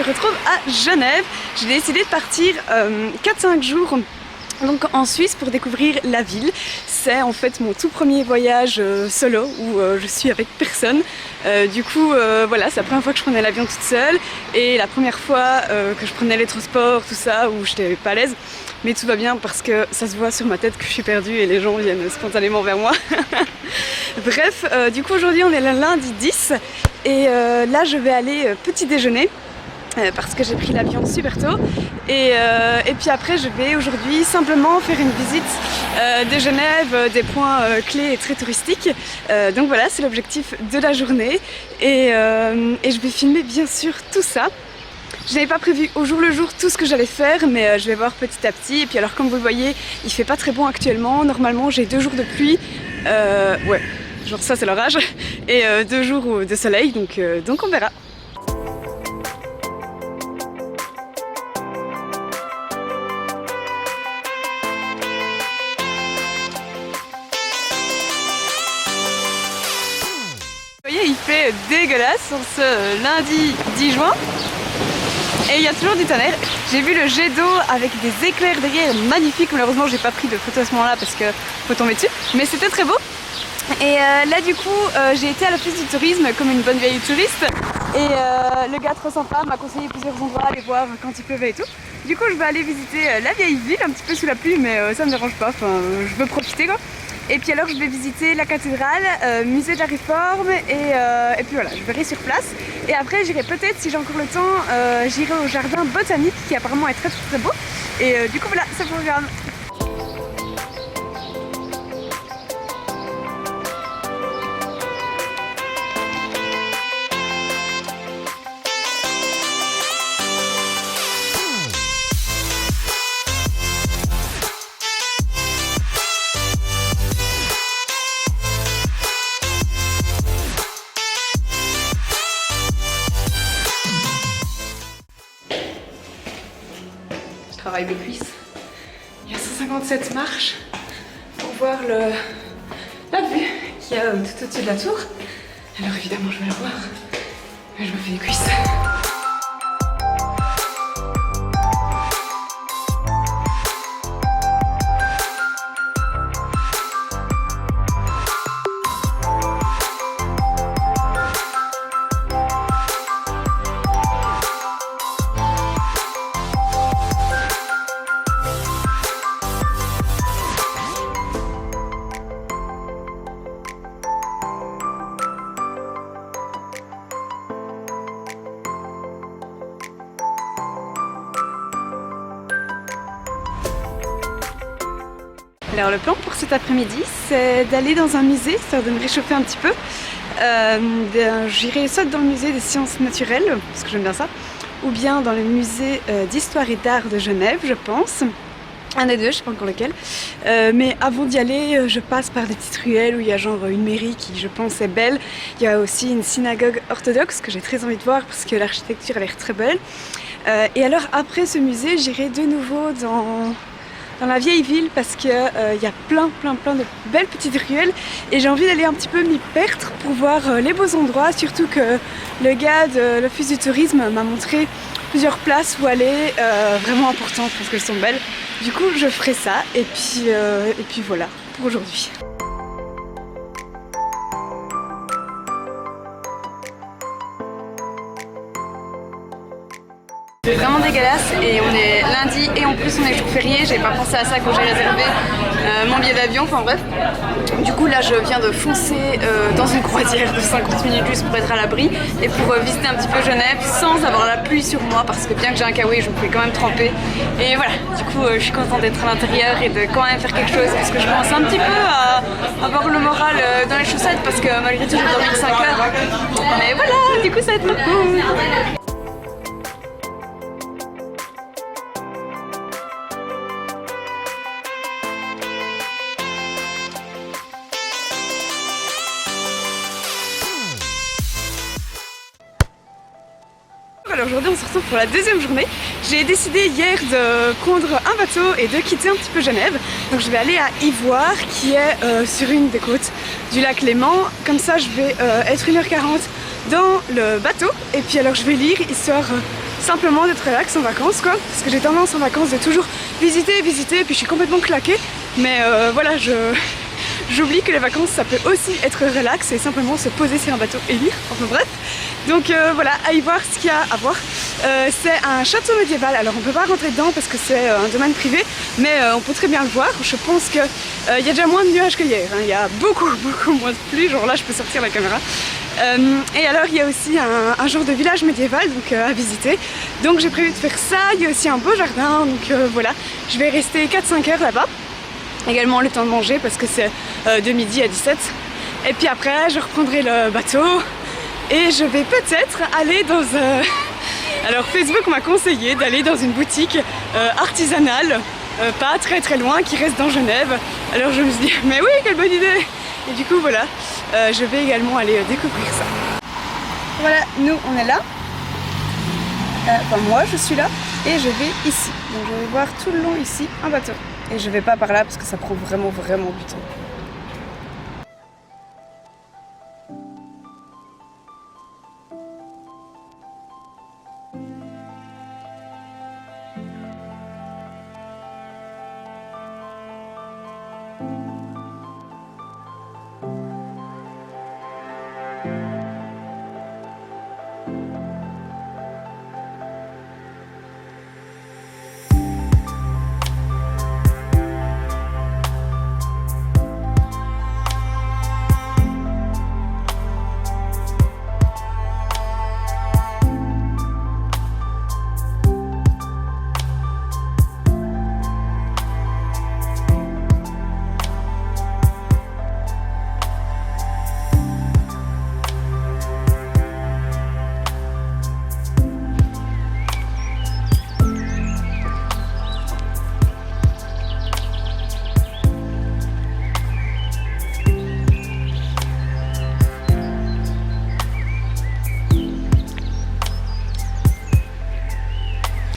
te retrouve à Genève. J'ai décidé de partir 4-5 jours donc en Suisse pour découvrir la ville. C'est en fait mon tout premier voyage solo où je suis avec personne. Du coup voilà, c'est la première fois que je prenais l'avion toute seule et la première fois que je prenais les transports, tout ça, où j'étais pas à l'aise. Mais tout va bien parce que ça se voit sur ma tête que je suis perdue et les gens viennent spontanément vers moi. Bref, du coup aujourd'hui on est le lundi 10 et là je vais aller petit déjeuner. Parce que j'ai pris l'avion super tôt et puis après je vais aujourd'hui simplement faire une visite de Genève, des points clés et très touristiques. Donc voilà, c'est l'objectif de la journée et je vais filmer bien sûr tout ça. Je n'avais pas prévu au jour le jour tout ce que j'allais faire, mais je vais voir petit à petit. Et puis alors comme vous le voyez, il fait pas très bon actuellement. Normalement j'ai 2 jours de pluie, ouais, genre ça c'est l'orage, et 2 jours de soleil, donc on verra. Il fait dégueulasse sur ce lundi 10 juin et il y a toujours du tonnerre. J'ai vu le jet d'eau avec des éclairs derrière magnifiques. Malheureusement j'ai pas pris de photos à ce moment là parce que faut tomber dessus, mais c'était très beau. Et là du coup j'ai été à l'office du tourisme comme une bonne vieille touriste et le gars trop sympa m'a conseillé plusieurs endroits à aller voir quand il pleuvait et tout. Du coup je vais aller visiter la vieille ville un petit peu sous la pluie, mais ça me dérange pas, enfin je veux profiter quoi. Et puis alors je vais visiter la cathédrale, musée de la Réforme et puis voilà, je verrai sur place. Et après j'irai peut-être, si j'ai encore le temps, j'irai au jardin botanique qui apparemment est très très beau. Et du coup voilà, ça programme. Travail de cuisse. Il y a 157 marches pour voir la vue qu'il y a tout au-dessus de la tour. Alors évidemment je vais la voir, mais je me fais les cuisses. Alors le plan pour cet après-midi, c'est d'aller dans un musée, histoire de me réchauffer un petit peu. J'irai soit dans le musée des sciences naturelles, parce que j'aime bien ça, ou bien dans le musée d'histoire et d'art de Genève, je pense. Un des deux, je sais pas encore lequel. Mais avant d'y aller, je passe par des petites ruelles où il y a genre une mairie qui, je pense, est belle. Il y a aussi une synagogue orthodoxe que j'ai très envie de voir parce que l'architecture a l'air très belle. Et alors après ce musée, j'irai de nouveau dans la vieille ville parce qu'il y a plein de belles petites ruelles et j'ai envie d'aller un petit peu m'y perdre pour voir les beaux endroits, surtout que le gars de l'office du tourisme m'a montré plusieurs places où aller vraiment importantes parce qu'elles sont belles. Du coup je ferai ça et puis voilà pour aujourd'hui. C'est vraiment dégueulasse et on est lundi et en plus on est jour férié, j'avais pas pensé à ça quand j'ai réservé mon billet d'avion, enfin bref. Du coup là je viens de foncer dans une croisière de 50 minutes juste pour être à l'abri et pour visiter un petit peu Genève sans avoir la pluie sur moi parce que bien que j'ai un kawaii je me fais quand même tremper. Et voilà, du coup je suis contente d'être à l'intérieur et de quand même faire quelque chose parce que je commence un petit peu à avoir le moral dans les chaussettes parce que malgré tout j'ai dormi que 5 heures. Mais voilà, du coup ça va être cool. Alors aujourd'hui on se retrouve pour la deuxième journée. J'ai décidé hier de prendre un bateau et de quitter un petit peu Genève. Donc je vais aller à Ivoire qui est sur une des côtes du lac Léman. Comme ça je vais être 1h40 dans le bateau et puis alors je vais lire histoire simplement d'être relax en vacances quoi, parce que j'ai tendance en vacances de toujours visiter, et puis je suis complètement claquée, mais voilà, j'oublie que les vacances ça peut aussi être relax et simplement se poser sur un bateau et lire, enfin bref. Donc voilà, à y voir ce qu'il y a à voir. C'est un château médiéval, alors on peut pas rentrer dedans parce que c'est un domaine privé, mais on peut très bien le voir. Je pense qu'il y a déjà moins de nuages qu'hier, hein. Il y a beaucoup moins de pluie, genre là je peux sortir la caméra. Et alors il y a aussi un genre de village médiéval donc, à visiter, donc j'ai prévu de faire ça. Il y a aussi un beau jardin, donc voilà, je vais rester 4-5 heures là-bas. Également le temps de manger parce que c'est de midi à 17, et puis après je reprendrai le bateau et je vais peut-être aller dans alors Facebook m'a conseillé d'aller dans une boutique artisanale pas très loin qui reste dans Genève. Alors je me suis dit mais oui, quelle bonne idée. Et du coup voilà, je vais également aller découvrir ça. Voilà, nous on est là, enfin moi je suis là et je vais ici, donc je vais voir tout le long ici un bateau. Et je vais pas par là parce que ça prend vraiment du temps.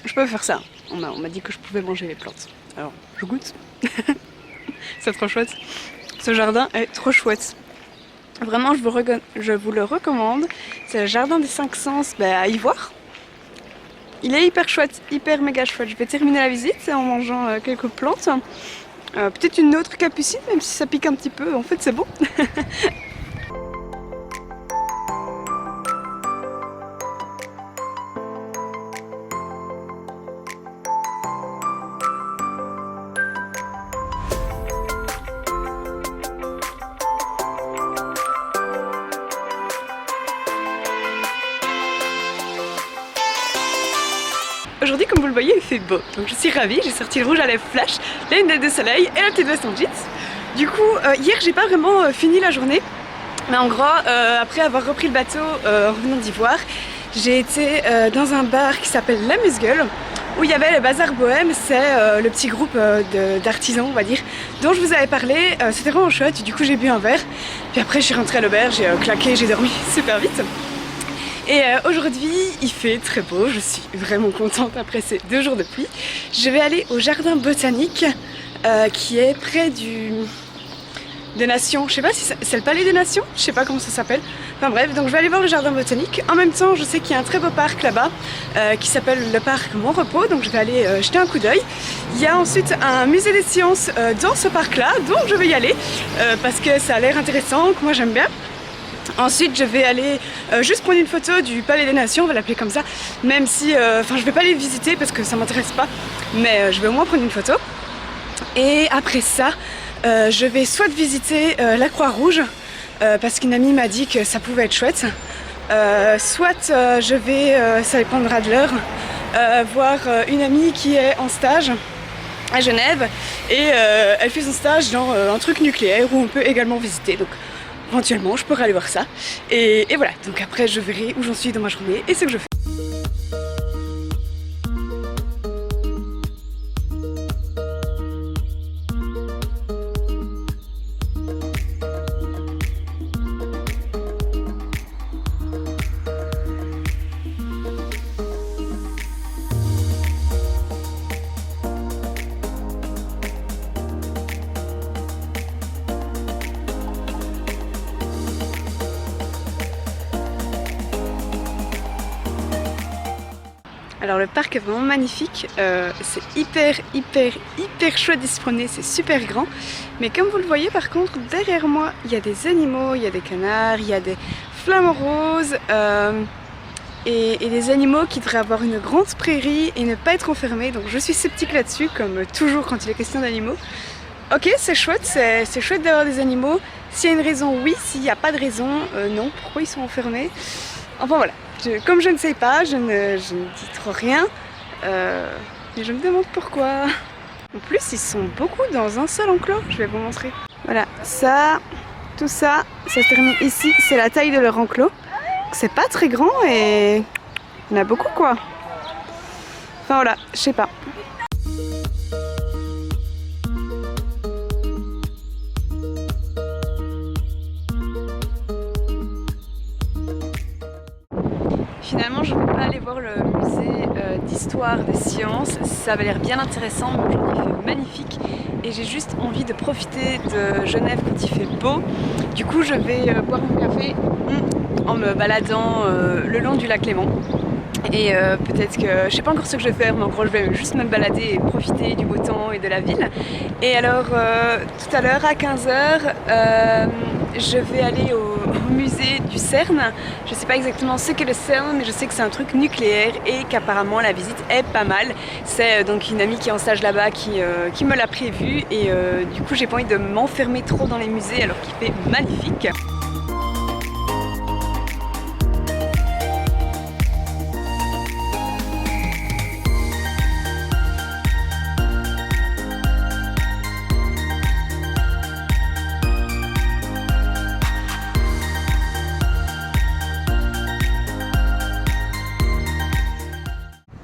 Je peux faire ça. On m'a dit que je pouvais manger les plantes. Alors, je goûte. C'est trop chouette. Ce jardin est trop chouette. Vraiment, je vous le recommande. C'est le jardin des 5 sens à Ivoire. Il est hyper chouette, hyper méga chouette. Je vais terminer la visite en mangeant quelques plantes. Peut-être une autre capucine, même si ça pique un petit peu. En fait, c'est bon. Aujourd'hui, comme vous le voyez, il fait beau, donc je suis ravie. J'ai sorti le rouge à lèvres flash, les lunettes de soleil et la petite veste en jeans. Du coup, hier, j'ai pas vraiment fini la journée, mais en gros, après avoir repris le bateau en revenant d'Ivoire, j'ai été dans un bar qui s'appelle l'Amuse-Gueule, où il y avait le Bazar Bohème. C'est le petit groupe d'artisans, on va dire, dont je vous avais parlé. C'était vraiment chouette. Du coup, j'ai bu un verre, puis après, je suis rentrée à l'auberge, j'ai claqué, j'ai dormi super vite. Et aujourd'hui il fait très beau, je suis vraiment contente après ces 2 jours de pluie. Je vais aller au jardin botanique qui est près des Nations, je sais pas si c'est le Palais des Nations, je sais pas comment ça s'appelle. Enfin bref, donc je vais aller voir le jardin botanique. En même temps, je sais qu'il y a un très beau parc là-bas qui s'appelle le parc Mon Repos, donc je vais aller jeter un coup d'œil. Il y a ensuite un musée des sciences dans ce parc-là, donc je vais y aller parce que ça a l'air intéressant, que moi j'aime bien. Ensuite je vais aller juste prendre une photo du Palais des Nations, on va l'appeler comme ça, même si, enfin je vais pas les visiter parce que ça m'intéresse pas, mais je vais au moins prendre une photo. Et après ça, je vais soit visiter la Croix-Rouge, parce qu'une amie m'a dit que ça pouvait être chouette, soit je vais, ça dépendra de l'heure, voir une amie qui est en stage à Genève, et elle fait son stage dans un truc nucléaire où on peut également visiter. Donc éventuellement je pourrais aller voir ça, et voilà, donc après je verrai où j'en suis dans ma journée et ce que je fais. Alors le parc est vraiment magnifique, c'est hyper chouette d'y se promener, c'est super grand. Mais comme vous le voyez par contre, derrière moi, il y a des animaux, il y a des canards, il y a des flamants roses et des animaux qui devraient avoir une grande prairie et ne pas être enfermés. Donc je suis sceptique là-dessus, comme toujours quand il est question d'animaux. Ok, c'est chouette d'avoir des animaux. S'il y a une raison, oui. S'il n'y a pas de raison, non. Pourquoi ils sont enfermés? Enfin voilà. Comme je ne sais pas, je ne dis trop rien. Mais je me demande pourquoi. En plus, ils sont beaucoup dans un seul enclos. Je vais vous montrer. Voilà, tout ça se termine ici. C'est la taille de leur enclos. C'est pas très grand et il y en a beaucoup quoi. Enfin voilà, je sais pas. Finalement, je ne vais pas aller voir le musée d'histoire des sciences, ça avait l'air bien intéressant, mais aujourd'hui il fait magnifique et j'ai juste envie de profiter de Genève quand il fait beau. Du coup, je vais boire mon café en me baladant le long du lac Léman. Et peut-être que, je sais pas encore ce que je vais faire, mais en gros je vais juste me balader et profiter du beau temps et de la ville. Et alors tout à l'heure à 15 h, je vais aller au musée du CERN. Je sais pas exactement ce qu'est le CERN, mais je sais que c'est un truc nucléaire et qu'apparemment la visite est pas mal. C'est donc une amie qui est en stage là-bas qui me l'a prévu et du coup j'ai pas envie de m'enfermer trop dans les musées alors qu'il fait magnifique.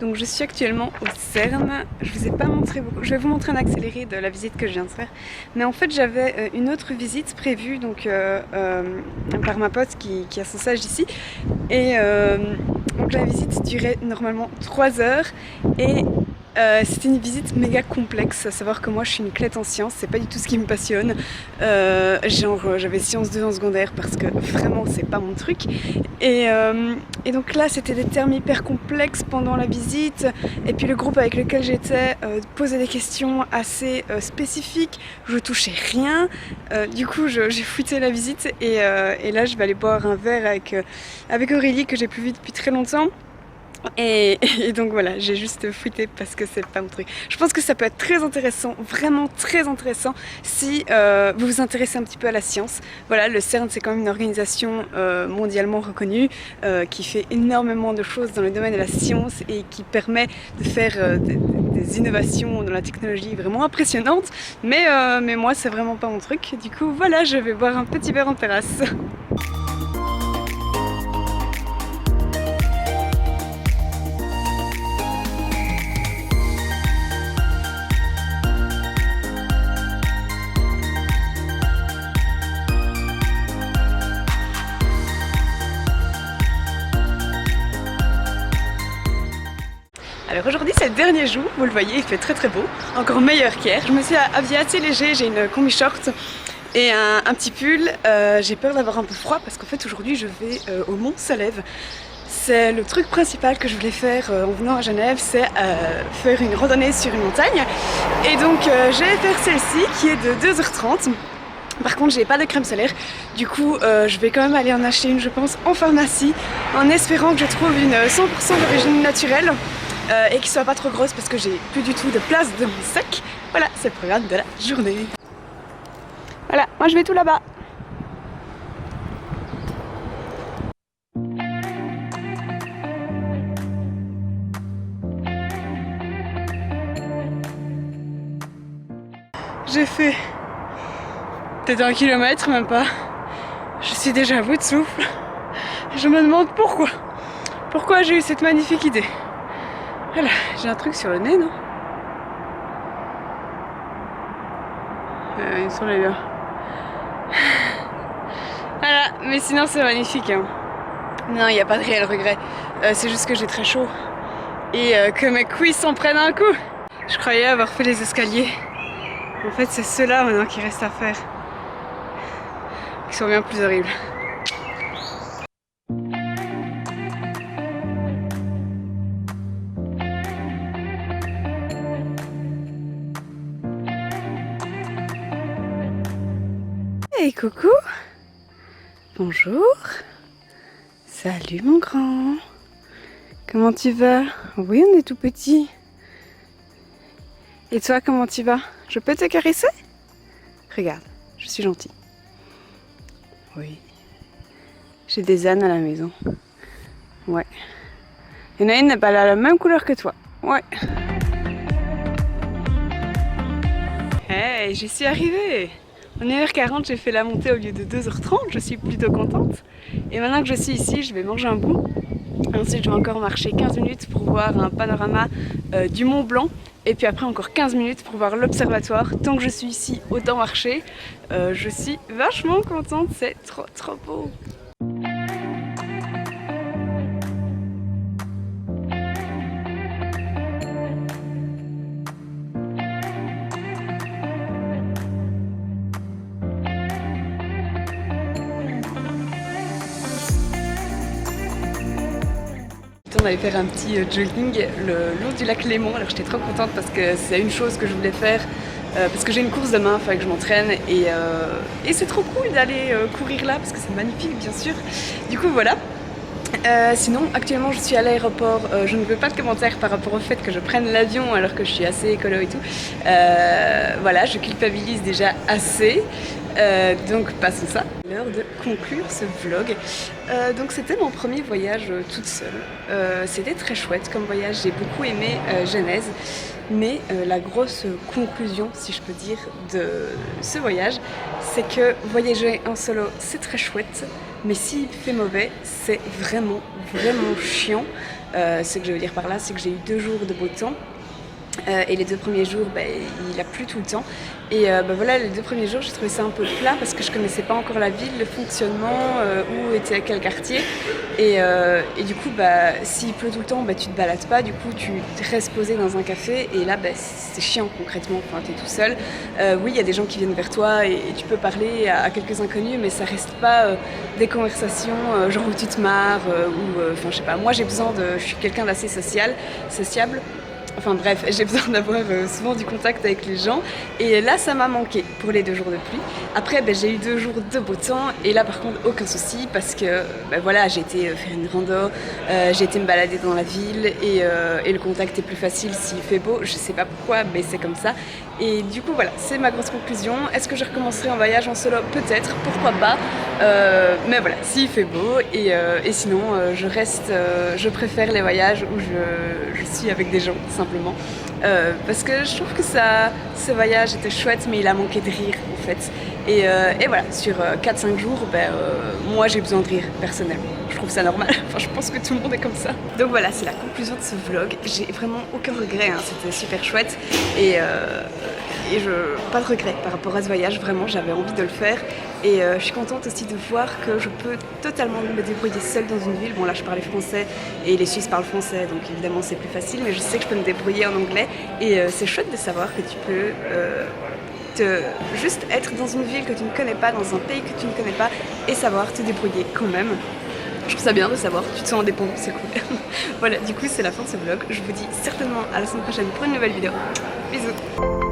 Donc je suis actuellement au CERN, je vous ai pas montré beaucoup, je vais vous montrer un accéléré de la visite que je viens de faire. Mais en fait j'avais une autre visite prévue donc, par ma pote qui a son stage ici. Et donc la visite durait normalement 3 heures et c'était une visite méga complexe, à savoir que moi je suis une clète en sciences, c'est pas du tout ce qui me passionne. J'avais sciences 2 en secondaire parce que vraiment c'est pas mon truc. Et donc là c'était des termes hyper complexes pendant la visite et puis le groupe avec lequel j'étais posait des questions assez spécifiques, je touchais rien. Du coup j'ai fouetté la visite et là je vais aller boire un verre avec Aurélie que j'ai plus vue depuis très longtemps. Et donc voilà, j'ai juste fouetté parce que c'est pas mon truc. Je pense que ça peut être très intéressant, vraiment très intéressant si vous vous intéressez un petit peu à la science. Voilà, le CERN c'est quand même une organisation mondialement reconnue qui fait énormément de choses dans le domaine de la science et qui permet de faire des innovations dans la technologie vraiment impressionnantes. Mais moi c'est vraiment pas mon truc. Du coup voilà, je vais boire un petit verre en terrasse. Alors aujourd'hui c'est le dernier jour, vous le voyez, il fait très beau, encore meilleur qu'hier. Je me suis habillée assez léger, j'ai une combi short et un petit pull. J'ai peur d'avoir un peu froid parce qu'en fait aujourd'hui je vais au Mont Salève. C'est le truc principal que je voulais faire en venant à Genève, c'est faire une randonnée sur une montagne. Et donc je vais faire celle-ci qui est de 2 h 30. Par contre j'ai pas de crème solaire, du coup je vais quand même aller en acheter une je pense en pharmacie en espérant que je trouve une 100% d'origine naturelle. Et qu'il soit pas trop grosse parce que j'ai plus du tout de place dans mon sac. Voilà, c'est le programme de la journée. Voilà, moi je vais tout là-bas. J'ai fait peut-être 1 kilomètre, même pas. Je suis déjà à bout de souffle. Je me demande pourquoi j'ai eu cette magnifique idée. Voilà, j'ai un truc sur le nez, non? Ils sont les gars. Voilà, mais sinon c'est magnifique. Hein. Non, il n'y a pas de réel regret. C'est juste que j'ai très chaud. Et que mes cuisses s'en prennent un coup. Je croyais avoir fait les escaliers. En fait, c'est ceux-là maintenant qui restent à faire. Qui sont bien plus horribles. Hey, coucou. Bonjour. Salut mon grand. Comment tu vas? Oui, on est tout petit. Et toi, comment tu vas? Je peux te caresser? Regarde, je suis gentille. Oui. J'ai des ânes à la maison. Ouais. Il y en a une, elle a la même couleur que toi. Ouais. Hey, j'y suis arrivée. En 1h40, j'ai fait la montée au lieu de 2h30. Je suis plutôt contente. Et maintenant que je suis ici, je vais manger un bout. Ensuite, je vais encore marcher 15 minutes pour voir un panorama du Mont Blanc. Et puis après, encore 15 minutes pour voir l'observatoire. Tant que je suis ici, autant marcher. Je suis vachement contente. C'est trop, trop beau. On allait faire un petit jogging le long du lac Léman. Alors j'étais trop contente parce que c'est une chose que je voulais faire parce que j'ai une course demain, il fallait que je m'entraîne et c'est trop cool d'aller courir là parce que c'est magnifique bien sûr. Du coup voilà. Sinon actuellement je suis à l'aéroport, je ne veux pas de commentaires par rapport au fait que je prenne l'avion alors que je suis assez écolo et tout. Voilà, je culpabilise déjà assez. Donc passons ça. L'heure de conclure ce vlog. Donc c'était mon premier voyage toute seule. C'était très chouette comme voyage, j'ai beaucoup aimé Genèse. Mais la grosse conclusion, si je peux dire, de ce voyage, c'est que voyager en solo, c'est très chouette. Mais s'il fait mauvais, c'est vraiment, vraiment chiant. Ce que je veux dire par là, c'est que j'ai eu 2 jours de beau temps. Et les 2 premiers jours, il a plu tout le temps. Et voilà, les 2 premiers jours, j'ai trouvé ça un peu plat parce que je connaissais pas encore la ville, le fonctionnement, où était quel quartier. Et du coup, s'il pleut tout le temps, tu te balades pas. Du coup, tu restes posé dans un café. Et là, c'est chiant concrètement. Enfin, t'es tout seul. Oui, il y a des gens qui viennent vers toi et tu peux parler à quelques inconnus, mais ça reste pas des conversations genre où tu te marres enfin, je sais pas. Moi, je suis quelqu'un d'assez sociable. Enfin bref, j'ai besoin d'avoir souvent du contact avec les gens. Et là, ça m'a manqué pour les 2 jours de pluie. Après, j'ai eu 2 jours de beau temps. Et là, par contre, aucun souci parce que voilà, j'ai été faire une rando, j'ai été me balader dans la ville et le contact est plus facile s'il fait beau. Je sais pas pourquoi, mais c'est comme ça. Et du coup, voilà, c'est ma grosse conclusion. Est-ce que je recommencerai en voyage en solo? Peut-être, pourquoi pas. Mais voilà, s'il fait beau. Et sinon, je préfère les voyages où je suis avec des gens, simplement. Parce que je trouve que ce voyage était chouette, mais il a manqué de rire, en fait. Et voilà, sur 4-5 jours, moi j'ai besoin de rire, personnellement. Je trouve ça normal. Enfin, je pense que tout le monde est comme ça. Donc voilà, c'est la conclusion de ce vlog. J'ai vraiment aucun regret, hein. C'était super chouette. Et pas de regret par rapport à ce voyage, vraiment j'avais envie de le faire et je suis contente aussi de voir que je peux totalement me débrouiller seule dans une ville. Bon là je parlais français et les Suisses parlent français donc évidemment c'est plus facile, mais je sais que je peux me débrouiller en anglais et c'est chouette de savoir que tu peux juste être dans une ville que tu ne connais pas, dans un pays que tu ne connais pas et savoir te débrouiller quand même. Je trouve ça bien de savoir, tu te sens indépendant, c'est cool. Voilà, du coup c'est la fin de ce vlog. Je vous dis certainement à la semaine prochaine pour une nouvelle vidéo. Bisous.